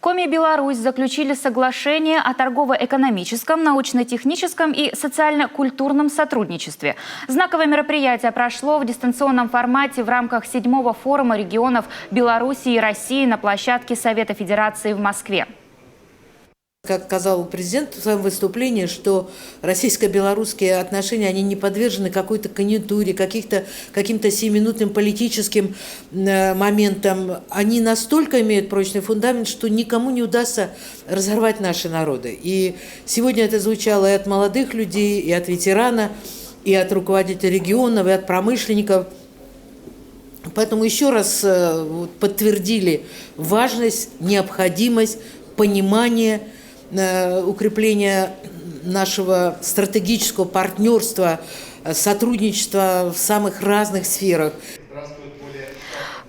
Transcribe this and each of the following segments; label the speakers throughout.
Speaker 1: Коми и Беларусь заключили соглашение о торгово-экономическом, научно-техническом и социально-культурном сотрудничестве. Знаковое мероприятие прошло в дистанционном формате в рамках 7-го форума регионов Беларуси и России на площадке Совета Федерации в Москве.
Speaker 2: Как сказал президент в своем выступлении, что российско-белорусские отношения, они не подвержены какой-то конъюнктуре, каким-то сиюминутным политическим моментам. Они настолько имеют прочный фундамент, что никому не удастся разорвать наши народы. И сегодня это звучало и от молодых людей, и от ветерана, и от руководителей регионов, и от промышленников. Поэтому еще раз подтвердили важность, необходимость, понимание укрепления нашего стратегического партнерства, сотрудничества в самых разных сферах.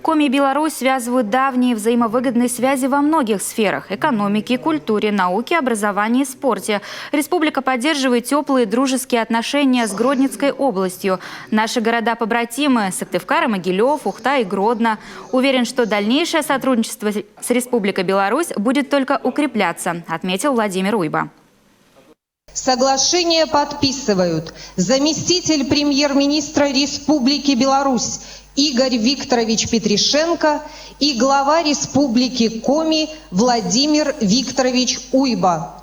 Speaker 1: Коми и Беларусь связывают давние взаимовыгодные связи во многих сферах – экономике, культуре, науке, образовании и спорте. Республика поддерживает теплые дружеские отношения с Гродненской областью. Наши города-побратимы – Сыктывкар, Могилев, Ухта и Гродно. Уверен, что дальнейшее сотрудничество с Республикой Беларусь будет только укрепляться, отметил Владимир Уйба.
Speaker 3: Соглашение подписывают заместитель премьер-министра Республики Беларусь Игорь Викторович Петришенко и глава Республики Коми Владимир Викторович Уйба.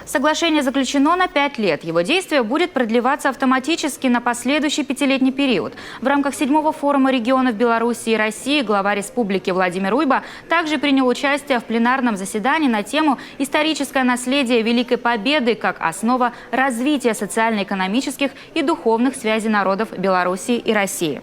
Speaker 1: Соглашение заключено на 5 лет. Его действие будет продлеваться автоматически на последующий 5-летний период. В рамках 7-го форума регионов Беларуси и России глава республики Владимир Уйба также принял участие в пленарном заседании на тему «Историческое наследие Великой Победы как основа развития социально-экономических и духовных связей народов Беларуси и России».